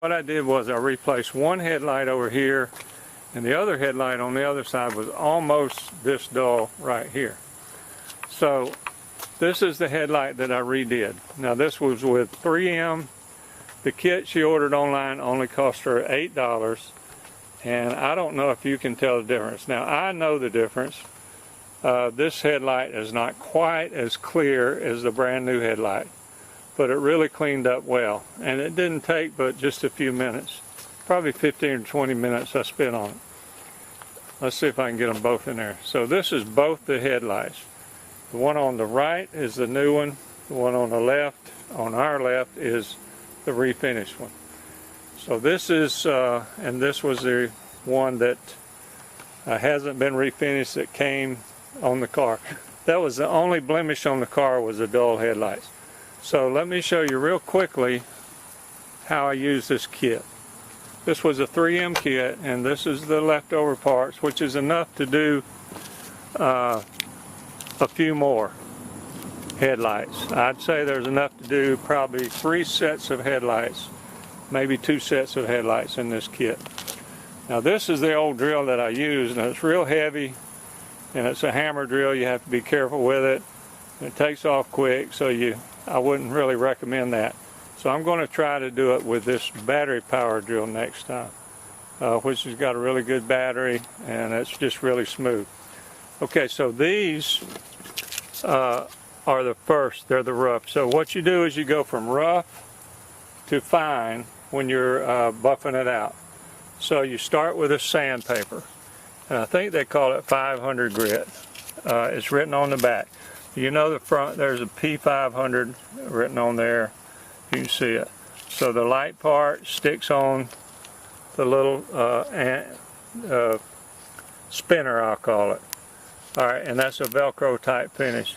What I did was I replaced one headlight over here, and the other headlight on the other side was almost this dull right here. So this is the headlight that I redid. Now this was with 3M. The kit she ordered online only cost her $8, and I don't know if you can tell the difference. Now I know the difference. This headlight is not quite as clear as the brand new headlight, but it really cleaned up well, and it didn't take but just a few minutes, probably 15 or 20 minutes I spent on it. Let's see if I can get them both in there. So this is both the headlights. The one on the right is the new one. The one on the left, on our left, is the refinished one. So this is, and this was the one that hasn't been refinished that came on the car. That was the only blemish on the car, was the dull headlights. So let me show you real quickly how I use this kit. This was a 3M kit, and this is the leftover parts, which is enough to do a few more headlights. I'd say there's enough to do probably 3 sets of headlights, maybe 2 sets of headlights in this kit. Now this is the old drill that I use, and it's real heavy, and it's a hammer drill. You have to be careful with it. It takes off quick, so I wouldn't really recommend that. So I'm going to try to do it with this battery power drill next time, which has got a really good battery, and it's just really smooth. Okay, so these are the first. They're the rough. So what you do is you go from rough to fine when you're buffing it out. So you start with a sandpaper, and I think they call it 500 grit. It's written on the back. You know the front, there's a P500 written on there. You can see it. So the light part sticks on the little spinner, I'll call it. Alright, and that's a Velcro type finish.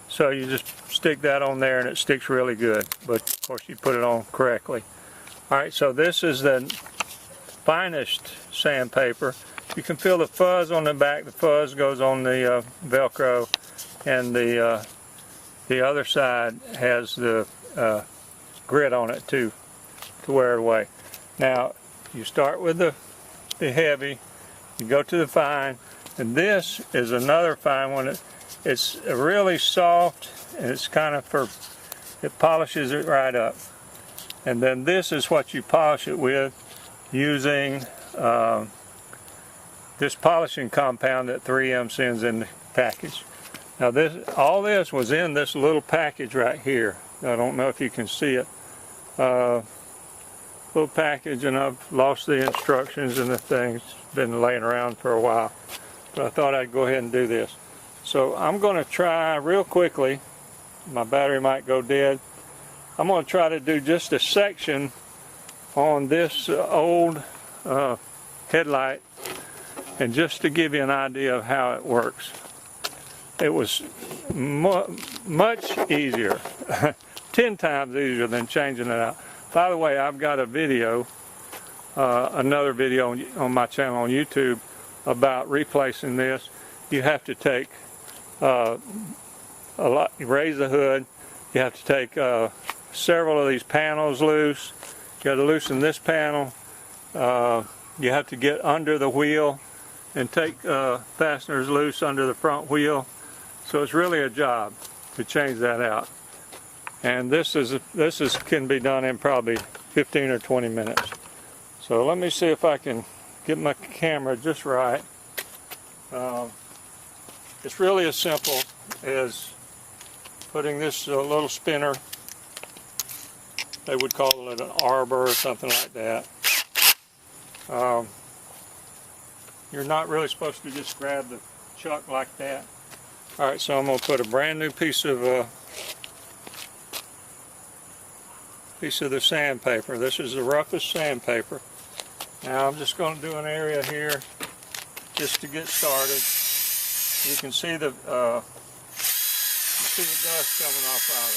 So you just stick that on there and it sticks really good. But of course you put it on correctly. Alright, so this is the finest sandpaper. You can feel the fuzz on the back. The fuzz goes on the Velcro, and the other side has the grit on it too, to wear it away. Now you start with the heavy, you go to the fine, and this is another fine one. It's really soft, and it's kind of it polishes it right up. And then this is what you polish it with, using this polishing compound that 3M sends in the package. Now all this was in this little package right here. I don't know if you can see it. Little package, and I've lost the instructions and the things. Been laying around for a while, but I thought I'd go ahead and do this. So I'm going to try real quickly. My battery might go dead. I'm going to try to do just a section on this old headlight, and just to give you an idea of how it works. It was much easier, 10 times easier than changing it out. By the way, I've got a video, another video on my channel on YouTube about replacing this. You have to take you raise the hood, you have to take several of these panels loose. You got to loosen this panel. You have to get under the wheel and take fasteners loose under the front wheel. So it's really a job to change that out. And this can be done in probably 15 or 20 minutes. So let me see if I can get my camera just right. It's really as simple as putting this little spinner. They would call it an arbor or something like that. You're not really supposed to just grab the chuck like that. Alright, so I'm going to put a brand new piece of the sandpaper. This is the roughest sandpaper. Now I'm just going to do an area here just to get started. You can see the dust coming off of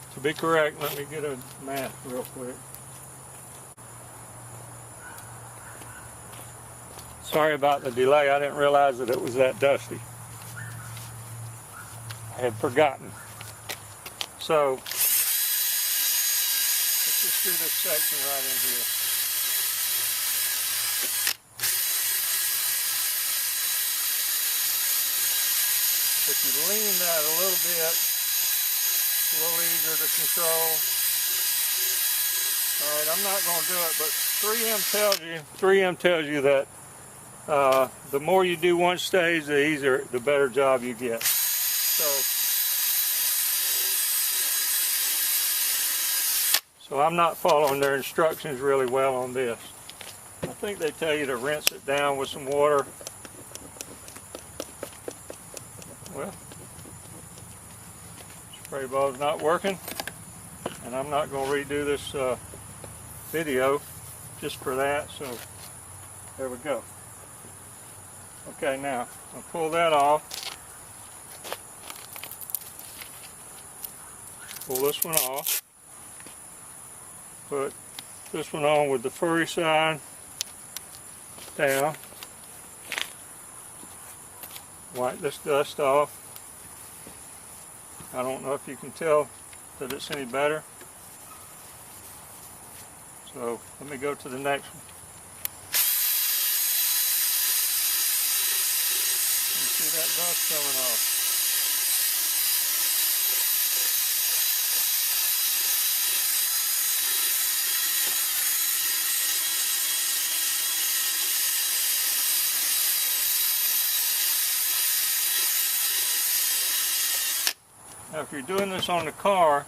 it. To be correct, let me get a mat real quick. Sorry about the delay. I didn't realize that it was that dusty. had forgotten. So let's just do this section right in here. If you lean that a little bit, it's a little easier to control. All right, I'm not going to do it, but 3M tells you that the more you do one stage, the better job you get. So I'm not following their instructions really well on this. I think they tell you to rinse it down with some water. Well, spray ball's not working, and I'm not going to redo this video just for that, so there we go. Okay, now I'll pull that off. Pull this one off. Put this one on with the furry side down. Wipe this dust off. I don't know if you can tell that it's any better. So let me go to the next one. You see that dust coming off. Now if you're doing this on the car,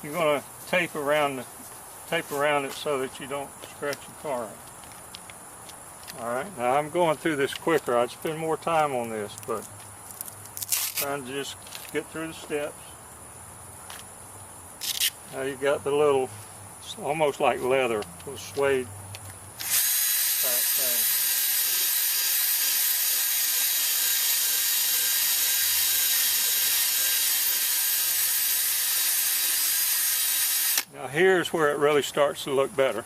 you're going to tape around it so that you don't scratch your car up. Alright, now I'm going through this quicker. I'd spend more time on this, but trying to just get through the steps. Now you got the little, it's almost like leather, little suede type thing. Now here's where it really starts to look better.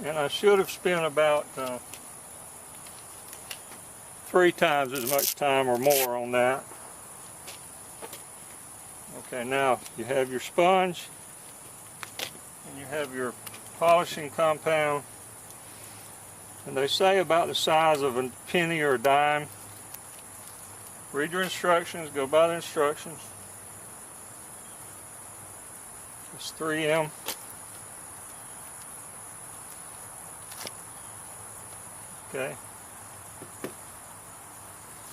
And I should have spent about 3 times as much time or more on that. Okay, now you have your sponge and you have your polishing compound, and they say about the size of a penny or a dime. Read your instructions, go by the instructions. It's 3M. Okay.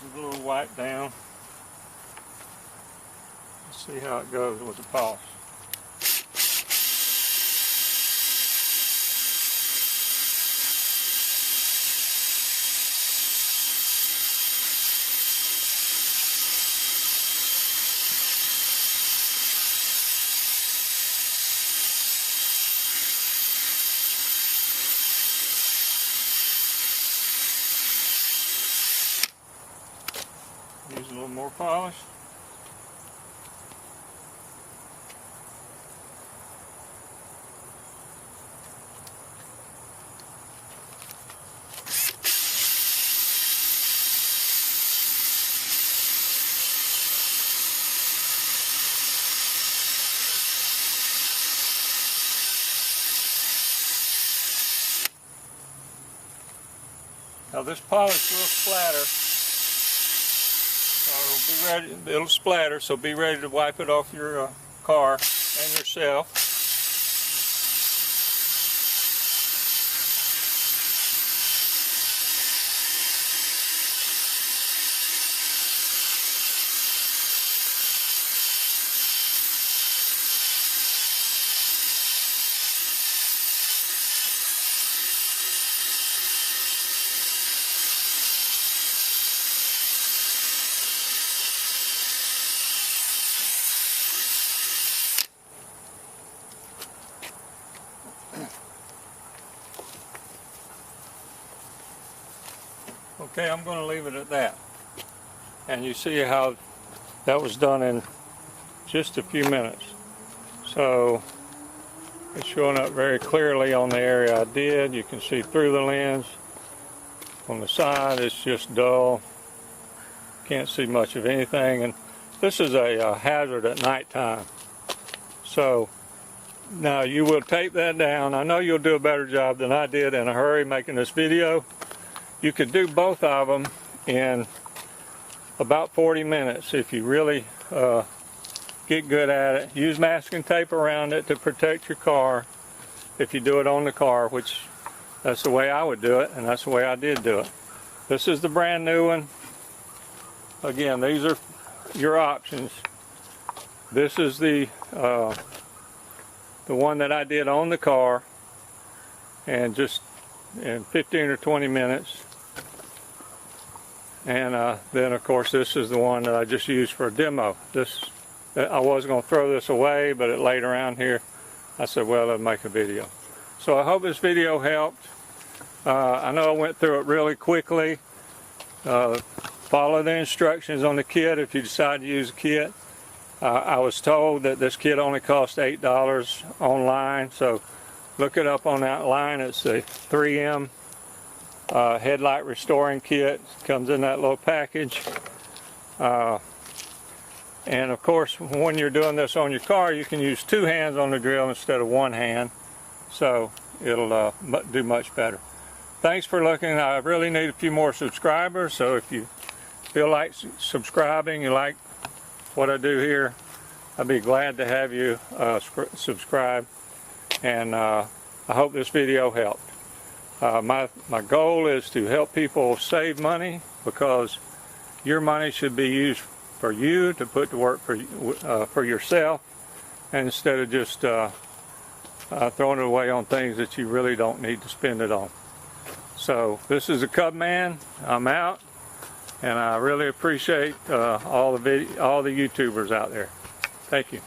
Give a little wipe down. Let's see how it goes with the polish. Use a little more polish. Now this polish will splatter. It'll splatter, so be ready to wipe it off your car and yourself. Okay, I'm going to leave it at that. And you see how that was done in just a few minutes. So it's showing up very clearly on the area I did. You can see through the lens. On the side it's just dull. Can't see much of anything. And this is a hazard at nighttime. So now you will tape that down. I know you'll do a better job than I did in a hurry making this video. You could do both of them in about 40 minutes if you really get good at it. Use masking tape around it to protect your car if you do it on the car, which that's the way I would do it, and that's the way I did do it. This is the brand new one. Again, these are your options. This is the one that I did on the car, and just in 15 or 20 minutes. And then of course this is the one that I just used for a demo. I was going to throw this away, but it laid around here. I said, well, I'll make a video. So I hope this video helped. I know I went through it really quickly. Follow the instructions on the kit if you decide to use a kit. I was told that this kit only cost $8 online, so look it up on that line. It's a 3M headlight restoring kit. Comes in that little package. And of course, when you're doing this on your car, you can use 2 hands on the drill instead of 1 hand. So it'll do much better. Thanks for looking. I really need a few more subscribers, so if you feel like subscribing, you like what I do here, I'd be glad to have you subscribe. And I hope this video helped. My goal is to help people save money, because your money should be used for you to put to work for yourself, instead of just throwing it away on things that you really don't need to spend it on. So this is the Cub Man. I'm out, and I really appreciate all the YouTubers out there. Thank you.